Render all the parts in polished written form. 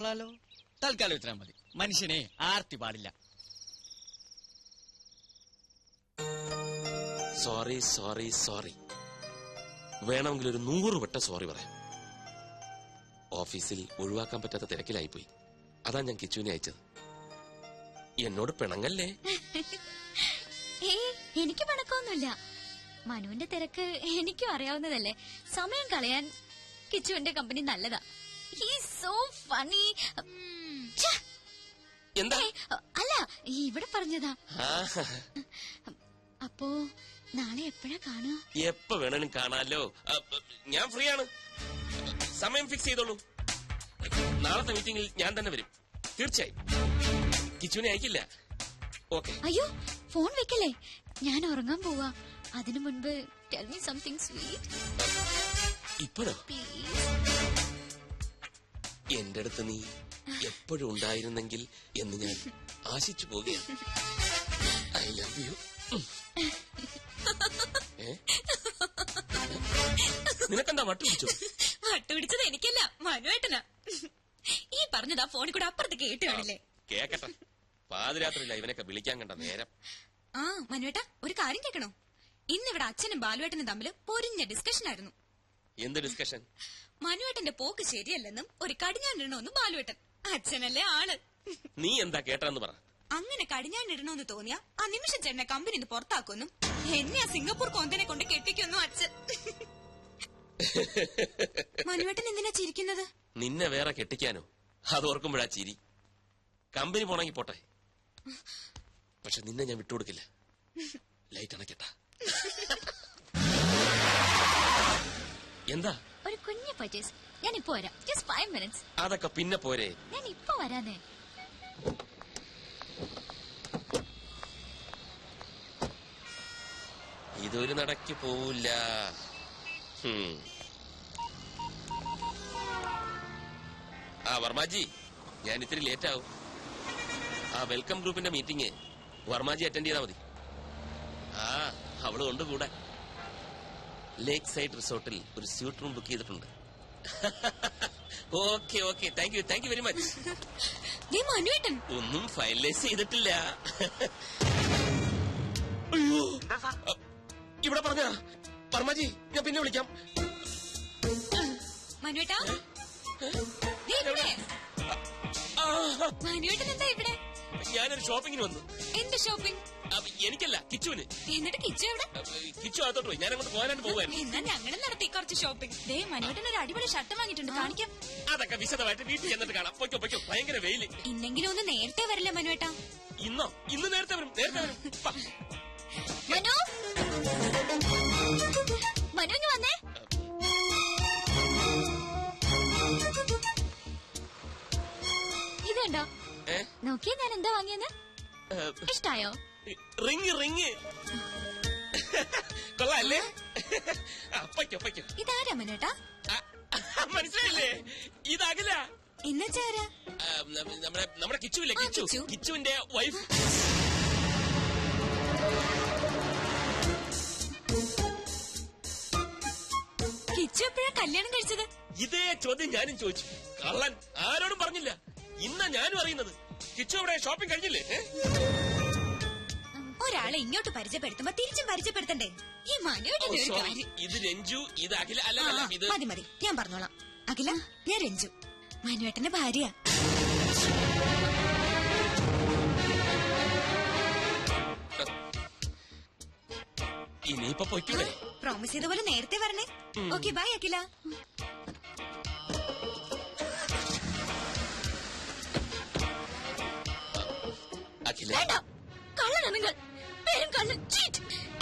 കൊള്ളാലോ. തൽക്കാലം ഇത്ര മതി. മനുഷ്യനെ ആർത്തി പാടില്ല. Sorry sorry sorry. വേണമെങ്കിൽ ഒരു 100 വട്ടം സോറി പറയാം. ഓഫീസിൽ ഒഴിവാക്കാൻ പറ്റാത്ത തിരക്കിലായിപ്പോയി. അതാ ഞാൻ കിച്ചുവിനെ അയച്ചത്. എന്നോട് പിണങ്ങല്ലേ? എനിക്ക് പിണക്കൊന്നുമില്ല. മനുവിന്റെ തിരക്ക് എനിക്കും അറിയാവുന്നതല്ലേ. സമയം കളയാൻ കിച്ചുവിന്റെ കമ്പനി നല്ലതാ. So funny. എന്താ? അല്ല, ഇവിടെ പറഞ്ഞതാ. അപ്പോ നാളെ എപ്പോഴാ കാണുക? എപ്പോ വേണേലും കാണാലോ. ഞാൻ ഫ്രീ ആണ്. സമയം ഫിക്സ് ചെയ്തോളൂ. നാളത്തെ മീറ്റിംഗിൽ ഞാൻ തന്നെ വരും. തീർച്ചയായും. കിച്ചുവിനെ അയക്കില്ല. ഓക്കെ. അയ്യോ, ഫോൺ വെക്കല്ലേ. ഞാൻ ഉറങ്ങാൻ പോവാ. അതിനു മുൻപ് ടെൽ മീ സംതിങ് സ്വീറ്റ്. ഇപ്പോഴോ? എന്റെ അടുത്ത് നീ എപ്പോഴും ഉണ്ടായിരുന്നെങ്കിൽ എന്ന് ഞാൻ ആശിച്ചു പോകുകയാണ്. I love you. നിനക്കെന്താ വട്ടുപിടിച്ചോ? വട്ടുപിടിച്ചത് എനിക്കല്ല, മനുവേട്ടനാ. ഈ പറഞ്ഞതാ ഫോണിൽ കൂടെ അപ്പുറത്ത് കേട്ട് കാണില്ലേ? കേക്കട്ടെ. പാതിരാത്രിയില്ല ഇവനൊക്കെ വിളിക്കാൻ കണ്ട നേരം. ആ മനുവേട്ട, ഒരു കാര്യം കേൾക്കണോ? ഇന്നിവിടെ അച്ഛനും ബാലുവേട്ടനും തമ്മിൽ പൊരിഞ്ഞ ഡിസ്കഷൻ ആയിരുന്നു. എന്ത് ഡിസ്കഷൻ? മനുവേട്ടന്റെ പോക്ക് ശരിയല്ലെന്നും ഒരു കടിഞ്ഞാണിടണമെന്നും ബാലുവേട്ടൻ. അച്ഛനല്ലേ ആള്. നീ എന്താ കേട്ടെന്ന് പറ. അങ്ങനെ കടിഞ്ഞാണിടണമെന്ന് തോന്നിയ ആ നിമിഷം ചേട്ടനെ കമ്പനിന്ന് പുറത്താക്കുമെന്നും എന്നെ ആ സിംഗപ്പൂർ കൊന്തനെ കൊണ്ട് കെട്ടിക്കൊന്നും അച്ഛൻ. മനുവേട്ടൻ എന്തിനാ ചിരിക്കുന്നത്? നിന്നെ വേറെ കെട്ടിക്കാനോ? അതോർക്കുമ്പോഴാ ചിരി. കമ്പനി പോണെങ്കി പോട്ടെ, പക്ഷെ നിന്നെ ഞാൻ വിട്ടുകൊടുക്കില്ല. ലൈറ്റ് അണക്കട്ടാ. എന്താ? ഒരു കുഞ്ഞു പർച്ചേസ്. ഞാൻ ഇപ്പൊ വരാം. Just 5 minutes. അതൊക്കെ പിന്നെ പോരെ. ഞാൻ ഇപ്പൊ വരാനേ. ഇതൊരു നടക്ക് പോവില്ല. ആ വർമാജി, ഞാൻ ഇത്തിരി ലേറ്റ് ആവും. ആ വെൽക്കം ഗ്രൂപ്പിന്റെ മീറ്റിംഗ് വർമാജി അറ്റൻഡ് ചെയ്താൽ മതി. ആ അവള് കൊണ്ട് കൂടെ. ലേക്ക് സൈഡ് റിസോർട്ടിൽ ഒരു സ്യൂട്ട് റൂം ബുക്ക് ചെയ്തിട്ടുണ്ട്. Okay okay, thank you very much. ഒന്നും ഫൈനലൈസ് ചെയ്തിട്ടില്ല. അയ്യോ, ഇവിടെ പറഞ്ഞ വർമാജി, ഞാൻ പിന്നെ വിളിക്കാം. ഞാനൊരു ഷോപ്പിങ്ങിന് വന്നു. എന്ത് ഷോപ്പിംഗ്? എനിക്കല്ല, കിച്ചുവിന്. എന്നിട്ട് കിച്ചു എവിടെ? കിച്ചു അകത്തോട്ട് പോയി. ഞാൻ അങ്ങോട്ട് പോകാനായിട്ട് പോവായിരുന്നു. എന്നാ ഞങ്ങൾ നടത്തി കുറച്ച് ഷോപ്പിംഗ്. മനുവേട്ടൻ ഒരു അടിപൊളി ഷർട്ട് വാങ്ങിയിട്ടുണ്ട്, കാണിക്കാം. അതൊക്കെ വിശദമായിട്ട് വീട്ടിൽ ചെന്നിട്ട് കാണാം. പൊയ്ക്കോ പൊയ്ക്കോ, ഭയങ്കര വെയില്. ഇന്നെങ്കിലും ഒന്ന് നേരത്തെ വരില്ല മനുവേട്ടാ? ഇന്ന് നേരത്തെ വരും. മനു, മനു വന്നേ. ഇതുണ്ടോ? നോക്കിയേ ഞാൻ എന്താ വാങ്ങിയെന്ന്. ഇഷ്ടായോ? റിങ് കൊള്ളാല്ലേ? പൊയ്ക്കോ. ഇതാരാ മനുവേട്ടാ? മനസ്സിലായില്ലേ? ഇതാകില്ല. എന്നുവെച്ചാരാ? നമ്മുടെ കിച്ചുവില്ലേ, കിച്ചുവിന്റെ വൈഫ്. കിച്ചു എപ്പോഴാ കല്യാണം കഴിച്ചത്? ഇതേ ചോദ്യം ഞാനും ചോദിച്ചു. കള്ളൻ ആരോടും പറഞ്ഞില്ല. ഇന്നാ ഞാനും അറിയുന്നത്. കിച്ചു അവിടെ ഷോപ്പിംഗ് കഴിഞ്ഞില്ലേ? ഒരാളെ ഇങ്ങോട്ട് പരിചയപ്പെടുത്തുമ്പോ തിരിച്ചും പരിചയപ്പെടുത്തണ്ടേ? ഈ മനുവേട്ടന്റെ ഒരു കാര്യം. ഇത് രഞ്ജു, ഇത് അഖില. അല്ല, ഇത് മതി, ഞാൻ പറഞ്ഞോളാം. അഖില, ഞാൻ രഞ്ജു, മനുവേട്ടന്റെ ഭാര്യ. ഇനിയിപ്പൊ പൊയ്ക്കൂടെ? പ്രോമിസ് ചെയ്ത പോലെ നേരത്തെ വരണേ. ഓക്കെ, ബൈ അഖില. അഖില, കള്ളനാ നിങ്ങൾ. പേരും കള്ളൻ.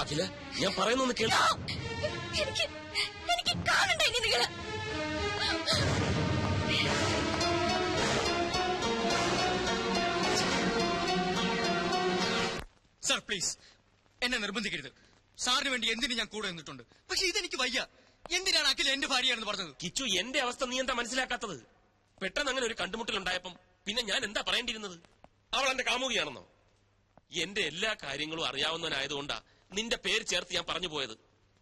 അഖില, ഞാൻ പറയുന്നൊന്ന് കേട്ടോ. എനിക്ക് കാണണ്ട ഇനി നിങ്ങള്. സർ പ്ലീസ്, എന്നെ നിർബന്ധിക്കരുത്. സാറിന് വേണ്ടി എന്തിനു ഞാൻ കൂടെ നിന്നിട്ടുണ്ട്. പക്ഷെ ഇതെനിക്ക് വയ്യ. എന്തിനാണ് അഖില എന്റെ ഭാര്യയാണെന്ന് പറഞ്ഞത്? കിച്ചു, എന്റെ അവസ്ഥ നീ എന്താ മനസ്സിലാക്കാത്തത്? പെട്ടെന്ന് അങ്ങനെ ഒരു കണ്ടുമുട്ടലുണ്ടായപ്പം പിന്നെ ഞാൻ എന്താ പറയേണ്ടിയിരുന്നത്? അവൾ എന്റെ കാമുകിയാണെന്നോ? എന്റെ എല്ലാ കാര്യങ്ങളും അറിയാവുന്നവനായതുകൊണ്ടാ നിന്റെ പേര് ചേർത്ത് ഞാൻ പറഞ്ഞു പോയത്.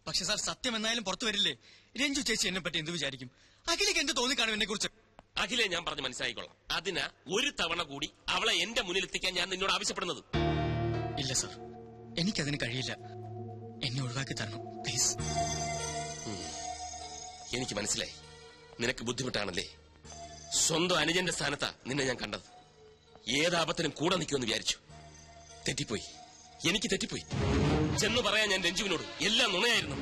പക്ഷെ സാർ, സത്യം എന്നായാലും പുറത്തു വരില്ലേ? രഞ്ജു ചേച്ചി എന്നെ പറ്റി എന്ത് വിചാരിക്കും? അഖിലേക്ക് എന്ത് തോന്നിക്കാണും എന്നെ കുറിച്ച്? അഖിലെ ഞാൻ പറഞ്ഞ് മനസ്സിലായിക്കൊള്ളാം. അതിനാ ഒരു തവണ കൂടി അവളെ എന്റെ മുന്നിലെത്തിക്കാൻ ഞാൻ നിന്നോട് ആവശ്യപ്പെടുന്നത്. ഇല്ല സർ, എനിക്കതിന് കഴിയില്ല. എന്നെ ഒഴിവാക്കി തരണം പ്ലീസ്. എനിക്ക് മനസ്സിലായി, നിനക്ക് ബുദ്ധിമുട്ടാണല്ലേ. സ്വന്തം അനുജന്റെ സ്ഥാനത്താ നിന്നെ ഞാൻ കണ്ടത്. ഏതാപത്തിനും കൂടെ നിൽക്കുമെന്ന് വിചാരിച്ചു. തെറ്റിപ്പോയി, എനിക്ക് തെറ്റിപ്പോയി. ചെന്ന് പറയാൻ ഞാൻ രഞ്ജുവിനോട് എല്ലാം നുണയായിരുന്നു.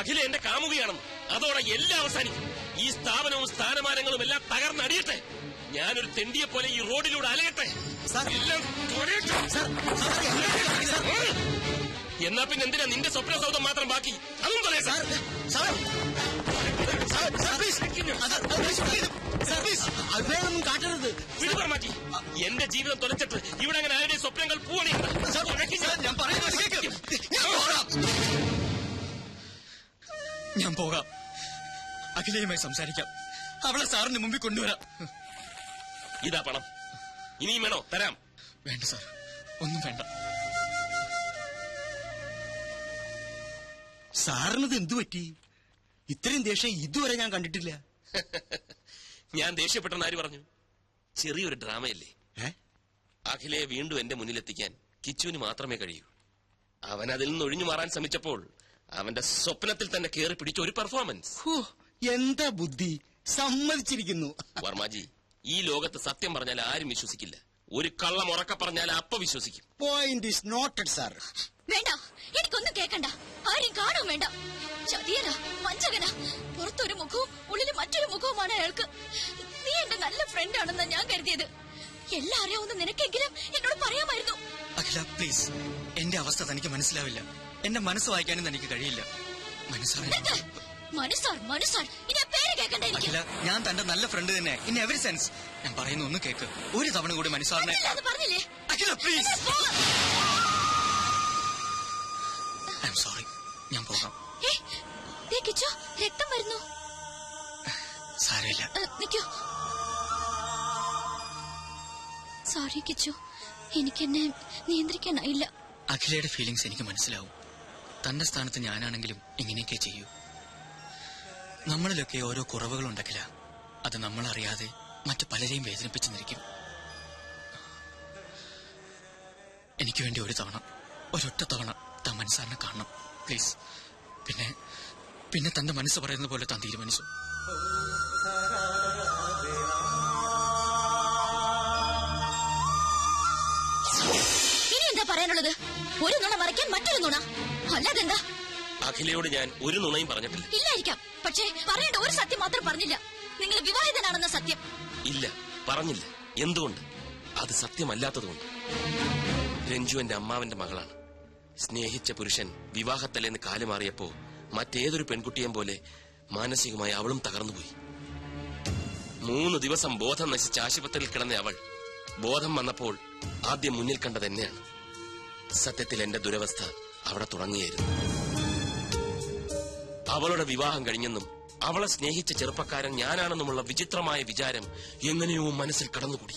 അഖില എന്റെ കാമുകയാണെന്ന്. അതോടെ എല്ലാം അവസാനിക്കും. ഈ സ്ഥാപനവും സ്ഥാനമാനങ്ങളും എല്ലാം തകർന്നടിയട്ടെ. ഞാനൊരു തെണ്ടിയെ പോലെ ഈ റോഡിലൂടെ അലയട്ടെ. എല്ലാം തൊഴയട്ടെ. എന്നാ പിന്നെ എന്തിനാ നിന്റെ സ്വപ്ന സൗധം മാത്രം ബാക്കി? അതും പറയാം സാർ. അതൊന്നും കാട്ടരുത്. വിടുപറ മാറ്റി. എന്റെ ജീവിതം തുലച്ചിട്ട് ഇവിടെ അങ്ങനെ ആരുടെ സ്വപ്നങ്ങൾ പൂവണിയുണ്ട്. ഞാൻ പോകാം. അഖിലയുമായി സംസാരിക്കാം. അവളെ സാറിന് മുമ്പിൽ കൊണ്ടുവരാം. ഇതാ പണം. ഇനിയും വേണോ? തരാം. വേണ്ട സാർ, ഒന്നും വേണ്ട. സാറിനത് എന്തു പറ്റി? ഇത്രയും ദേഷ്യം ഇതുവരെ ഞാൻ കണ്ടിട്ടില്ല. ഞാൻ ദേഷ്യപ്പെട്ടെന്ന് ആര് പറഞ്ഞു? ചെറിയൊരു ഡ്രാമയല്ലേ. അഖിലയെ വീണ്ടും എന്റെ മുന്നിലെത്തിക്കാൻ കിച്ചുവിന് മാത്രമേ കഴിയൂ. അവൻ അതിൽ നിന്ന് ഒഴിഞ്ഞു മാറാൻ ശ്രമിച്ചപ്പോൾ അവന്റെ സ്വപ്നത്തിൽ തന്നെ കയറി പിടിച്ച ഒരു പെർഫോമൻസ്. എന്താ ബുദ്ധി! സമ്മതിച്ചിരിക്കുന്നു. വർമാജി, ഈ ലോകത്ത് സത്യം പറഞ്ഞാൽ ആരും വിശ്വസിക്കില്ല. ഒരു കള്ളം ഉറക്കെ പറഞ്ഞാൽ അപ്പ വിശ്വസിക്കും. Point is noted sir. വേണ്ട, എനിക്കൊന്നും കേൾക്കണ്ട. ആരും കാണും വേണ്ട. ചതിയനാ, വഞ്ചകനാ. പുറത്തൊരു മുഖവും ഉള്ളിൽ മറ്റൊരു മുഖവുമാണ് അയാൾക്ക്. നീ എന്റെ നല്ല ഫ്രണ്ട് ആണെന്നാ ഞാൻ കരുതിയത്. എല്ലാം അറിയാവുന്ന നിനക്കെങ്കിലും എന്നോട് പറയാമായിരുന്നു. അഖില പ്ലീസ്, എന്റെ അവസ്ഥ തനിക്ക് മനസ്സിലാവില്ല. എന്റെ മനസ്സ് വായിക്കാനും തനിക്ക് കഴിയില്ല. മനസ്സാർ ഇനി പേര് കേൾക്കണ്ട എനിക്ക്. അഖില, ഞാൻ തന്റെ നല്ല ഫ്രണ്ട് തന്നെ ഇൻ എവറി സെൻസ്. ഞാൻ പറയുന്ന ഒന്ന് കേക്ക്. ഒരു തവണ കൂടി മനസ്സാറിനെ. പറഞ്ഞില്ലേ അഖില പ്ലീസ്. ഐ എം സോറി, ഞാൻ പോകാം. രക്തം വരുന്നു. സാരമില്ല. നിക്കൂ. സോറി കിച്ചു, എനിക്കെന്നെ നിയന്ത്രിക്കാനായില്ല. അഖിലയുടെ ഫീലിംഗ്സ് എനിക്ക് മനസ്സിലാവും. തന്റെ സ്ഥാനത്ത് ഞാനാണെങ്കിലും ഇങ്ങനെയൊക്കെ ചെയ്യൂ. നമ്മളിലൊക്കെ ഓരോ കുറവുകളുണ്ട് അഖില. അത് നമ്മളറിയാതെ മറ്റു പലരെയും വേദനിപ്പിച്ചെന്നിരിക്കും. എനിക്ക് വേണ്ടി ഒരു തവണ, ഒരൊറ്റ തവണ താൻ മനസ്സാറിനെ കാണണം പ്ലീസ്. പിന്നെ തന്റെ മനസ്സ് പറയുന്ന പോലെ താൻ തീരുമാനിച്ചു. ഇനി എന്താ പറയാനുള്ളത്? ഒരു നുണ മറയ്ക്കാൻ മറ്റൊരു നുണ, അല്ലാതെന്താ? അഖിലയോട് ഞാൻ ഒരു നുണയും പറഞ്ഞിട്ടില്ല. ഇല്ലായിരിക്കാം, പക്ഷേ പറയേണ്ട ഒരു സത്യം മാത്രം പറഞ്ഞില്ല. നിങ്ങൾ വിവാഹിതനാണെന്ന സത്യം. ഇല്ല, പറഞ്ഞില്ല. എന്തുകൊണ്ട്? അത് സത്യമല്ലാത്തതുകൊണ്ട്. രഞ്ജു എന്റെ അമ്മാവന്റെ മകളാണ്. സ്നേഹിച്ച പുരുഷൻ വിവാഹത്തലേന്ന് കാലുമാറിയപ്പോ മറ്റേതൊരു പെൺകുട്ടിയെയും പോലെ മാനസികമായി അവളും തകർന്നുപോയി. 3 ദിവസം ബോധം നശിച്ച ആശുപത്രിയിൽ കിടന്ന അവൾ ബോധം വന്നപ്പോൾ ആദ്യം മുന്നിൽ കണ്ടത് എന്നെയാണ്. സത്യത്തിൽ എന്റെ ദുരവസ്ഥ അവിടെ തുടങ്ങിയായിരുന്നു. അവളുടെ വിവാഹം കഴിഞ്ഞെന്നും അവളെ സ്നേഹിച്ച ചെറുപ്പക്കാരൻ ഞാനാണെന്നുമുള്ള വിചിത്രമായ വിചാരം എങ്ങനെയോ മനസ്സിൽ കടന്നുകൂടി.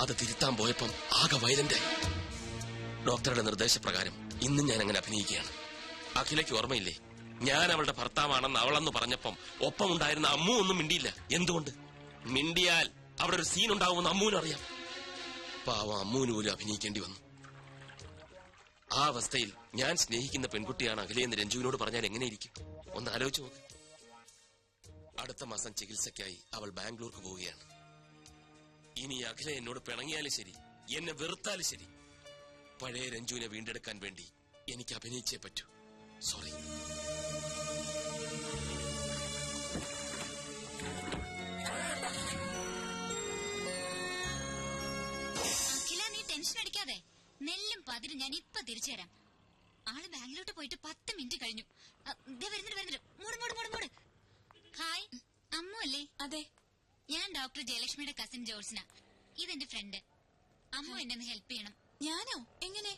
അത് തിരുത്താൻ പോയപ്പം ആകെ വയലന്റായി. ഡോക്ടറുടെ നിർദ്ദേശപ്രകാരം ഇന്നും ഞാൻ അങ്ങനെ അഭിനയിക്കുകയാണ്. അഖിലയ്ക്ക് ഓർമ്മയില്ലേ, ഞാൻ അവളുടെ ഭർത്താവാണെന്ന് അവളെന്ന് പറഞ്ഞപ്പം ഒപ്പം ഉണ്ടായിരുന്ന അമ്മു ഒന്നും മിണ്ടിയില്ല. എന്തുകൊണ്ട്? മിണ്ടിയാൽ അവിടെ ഒരു സീൻ ഉണ്ടാവുമെന്ന് അമ്മുവിനും അറിയാം. പാവം അമ്മുവിന് പോലും അഭിനയിക്കേണ്ടി വന്നു. ആ അവസ്ഥയിൽ ഞാൻ സ്നേഹിക്കുന്ന പെൺകുട്ടിയാണ് അഖിലയെന്ന് രഞ്ജുവിനോട് പറഞ്ഞാൽ എങ്ങനെയിരിക്കും? ഒന്ന് ആലോചിച്ച് നോക്ക്. അടുത്ത മാസം ചികിത്സയ്ക്കായി അവൾ ബാംഗ്ലൂർക്ക് പോവുകയാണ്. ഇനി അഖില എന്നോട് പിണങ്ങിയാലും ശരി, എന്നെ വെറുത്താലും ശരി, പഴയ രഞ്ജുവിനെ വീണ്ടെടുക്കാൻ വേണ്ടി എനിക്ക് അഭിനയിച്ചേ പറ്റൂ. സോറി. അഖില, നീ ടെൻഷൻ അടിക്കാതെ. നെല്ലും പതിരും ഞാൻ ഇപ്പൊ തിരിച്ചു തരാം. ആള് ബാംഗ്ലൂട്ട് പോയിട്ട് 10 മിനിറ്റ് കഴിഞ്ഞു. വരുന്നുണ്ട്. മൂട്. ഹായ്, അമ്മു അല്ലേ? അതെ, ഞാൻ ഡോക്ടർ ജയലക്ഷ്മിയുടെ കസിൻ ജോൾസിന. ഇതെന്റെ ഫ്രണ്ട്. അമ്മു എന്നെ ഹെൽപ്പ് ചെയ്യണം. ഞാനോ? എങ്ങനെ?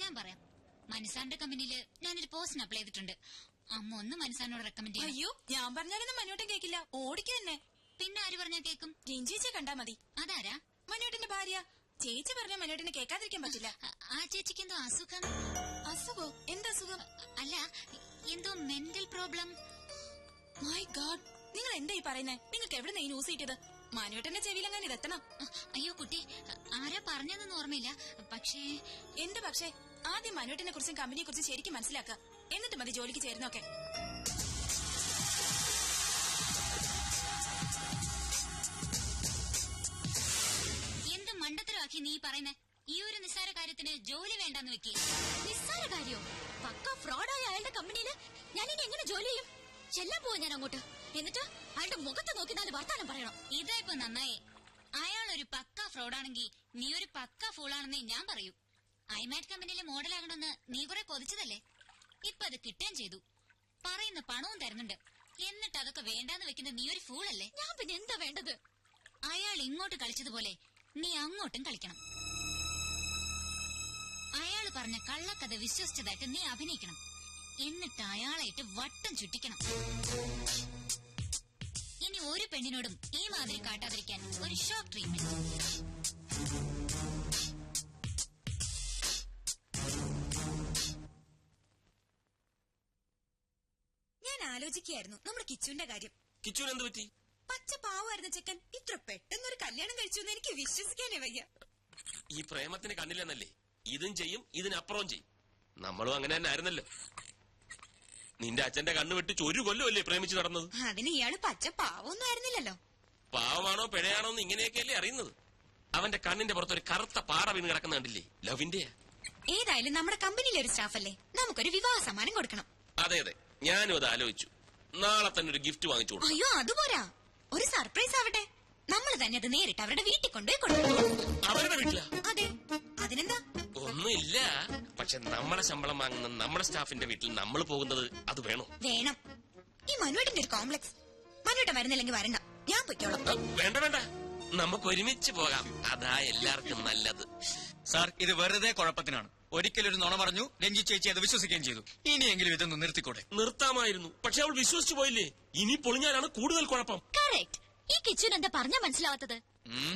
ഞാൻ പറയാം. മനസാറിന്റെ കമ്പനിയിൽ ഞാനൊരു പോസ്റ്റിന് അപ്ലൈ ചെയ്തിട്ടുണ്ട്. അമ്മ ഒന്ന് മനസാറിനോട് റെക്കമെൻഡ് ചെയ്യും. അയ്യോ, ഞാൻ പറഞ്ഞാലൊന്നും മനോട്ടൻ കേക്കില്ല. ഓടിക്ക് തന്നെ. പിന്നെ ആര് പറഞ്ഞാൽ കേക്കും? രഞ്ജിയെ കണ്ടാ മതി. അതാരാ? മനോട്ടന്റെ ഭാര്യ. ചേച്ചി പറഞ്ഞ മനോട്ടിനെ കേൾക്കാതിരിക്കാൻ പറ്റില്ല. ആ ചേച്ചിക്ക് എന്തോ അസുഖം. അസുഖോ? എന്തസുഖം? അല്ല, എന്തോ മെന്റൽ പ്രോബ്ലം. മൈ ഗാഡ്, നിങ്ങൾ എന്താ ഈ പറയുന്നേ? നിങ്ങൾക്ക് എവിടെ ഈ ന്യൂസ് കിട്ടിയത്? മനുവേട്ടന്റെ ചെവിയിലെങ്ങാൻ ഇതെത്തണം. അയ്യോ കുട്ടി, ആരാ പറഞ്ഞതെന്ന് ഓർമ്മയില്ല. പക്ഷേ എന്ത് പക്ഷേ? ആദ്യം മനുവേട്ടനെ കുറിച്ചും കമ്പനിയെ കുറിച്ചും ശരിക്കും മനസ്സിലാക്കുക. എന്നിട്ട് മതി ജോലിക്ക് ചേരുന്നൊക്കെ. എന്ത് മണ്ടത്തരമാക്കി നീ പറയുന്നേ? ഈ ഒരു നിസ്സാര കാര്യത്തിന് ജോലി വേണ്ടെന്ന് വെക്കി. നിസ്സാര കാര്യോ? പക്ക ഫ്രോഡായ അയാളുടെ കമ്പനിയില് ഞാൻ ഇനി എങ്ങനെ ജോലി ചെയ്യും? ചെല്ലാൻ പോവാ ഞാൻ അങ്ങോട്ട്. എന്നിട്ട് അയാളുടെ മുഖത്ത് നോക്കി നാല് വർത്താനം പറയണം. ഇതാ ഇപ്പൊ നന്നായി. അയാൾ ഒരു പക്ക ഫ്രോഡാണെങ്കിൽ നീ ഒരു പക്ക ഫൂളാണെന്നേ ഞാൻ പറയൂ. ഐമാറ്റ് കമ്പനിയിലെ മോഡലാകണമെന്ന് നീ കുറെ കൊതിച്ചതല്ലേ? ഇപ്പൊ അത് കിട്ടുകയും ചെയ്തു. പറയുന്ന പണവും തരുന്നുണ്ട്. എന്നിട്ട് അതൊക്കെ വേണ്ടാന്ന് വെക്കുന്ന നീ ഒരു ഫൂളല്ലേ? ഞാൻ പിന്നെ എന്താ വേണ്ടത്? അയാൾ ഇങ്ങോട്ട് കളിച്ചതുപോലെ നീ അങ്ങോട്ടും കളിക്കണം. അയാള് പറഞ്ഞ കള്ളക്കഥ വിശ്വസിച്ചതായിട്ട് നീ അഭിനയിക്കണം. എന്നിട്ട് അയാളായിട്ട് വട്ടം ചുറ്റിക്കണം. ഇനി ഒരു പെണ്ണിനോടും ഈ മാതിരി കാട്ടാതിരിക്കാൻ ഒരു ഷോക്ക് ട്രീറ്റ്മെന്റ്. ഞാൻ ആലോചിക്കുകയായിരുന്നു നമ്മുടെ കിച്ചുവിന്റെ കാര്യം. കിച്ചുവിന് എന്ത് പറ്റി? പച്ച പാവായിരുന്ന ചെക്കൻ ഇത്ര പെട്ടെന്നൊരു കല്യാണം കഴിച്ചു എന്ന് എനിക്ക് വിശ്വസിക്കാനേ വയ്യ. ഈ പ്രേമത്തിന് കണ്ണില്ലെന്നല്ലേ? ഇതും ചെയ്യും, ഇതിനപ്പുറവും ചെയ്യും. നമ്മളും അങ്ങനെ തന്നെ ആയിരുന്നല്ലോ. നിന്റെ അച്ഛന്റെ കണ്ണ് വെട്ടിച്ച് 1 കൊല്ലമല്ലേ പ്രേമിച്ച് നടന്നത്? അതിന് ഇയാള് പച്ച പാവൊന്നും ആയിരുന്നില്ലല്ലോ. പാവമാണോ പിഴയാണോ എന്ന് ഇങ്ങനെയൊക്കെയല്ലേ അറിയുന്നത്. അവന്റെ കണ്ണിന്റെ പുറത്തൊരു കറുത്ത പാറ വീണ് കിടക്കുന്ന കണ്ടില്ലേ? ലവിന്റെയാ. ഏതായാലും നമ്മുടെ കമ്പനിയിലെ ഒരു സ്റ്റാഫല്ലേ, നമുക്കൊരു വിവാഹ സമ്മാനം കൊടുക്കണം. അതെ അതെ, ഞാനും അത് ആലോചിച്ചു. നാളെ തന്നെ ഒരു ഗിഫ്റ്റ് വാങ്ങിച്ചു കൊടുക്കും. അയ്യോ അതുപോരാ, ഒരു സർപ്രൈസ് ആവട്ടെ. നമ്മൾ തന്നെ അത് നേരിട്ട് അവരുടെ വീട്ടിൽ കൊണ്ടുപോയി കൊടുക്കണം. അവരുടെ വീട്ടിലാ? അതെ, അതിനെന്താ? ഒന്നുമില്ല, പക്ഷെ നമ്മളെ ശമ്പളം വാങ്ങുന്ന നമ്മുടെ സ്റ്റാഫിന്റെ വീട്ടിൽ നമ്മൾ പോകുന്നത് അത് വേണോ? വേണം. ഈ മനുവേട്ടന്റെ ഒരു കോംപ്ലക്സ്. മനുവേട്ടൻ വരുന്നില്ലെങ്കിൽ വരണ്ട, ഞാൻ പൊയ്ക്കോളാം. വേണ്ട വേണ്ട, നമുക്ക് ഒരുമിച്ച് പോകാം. അതാ എല്ലാവർക്കും നല്ലത്. സാർ, ഇത് വെറുതെ കുഴപ്പത്തിനാണ്. ഒരിക്കലൊരു നുണ പറഞ്ഞു, രഞ്ജി ചേച്ചി അത് വിശ്വസിക്കുകയും ചെയ്തു. ഇനിയെങ്കിലും ഇതൊന്ന് നിർത്തിക്കൂടെ? നിർത്താമായിരുന്നു, പക്ഷെ അവൾ വിശ്വസിച്ചു പോയില്ലേ. ഇനി പൊളിഞ്ഞാലാണ് കൂടുതൽ കുഴപ്പം. കറക്റ്റ്. ഈ കിച്ചുൻ എന്താ പറഞ്ഞാ മനസ്സിലാവാത്തത്?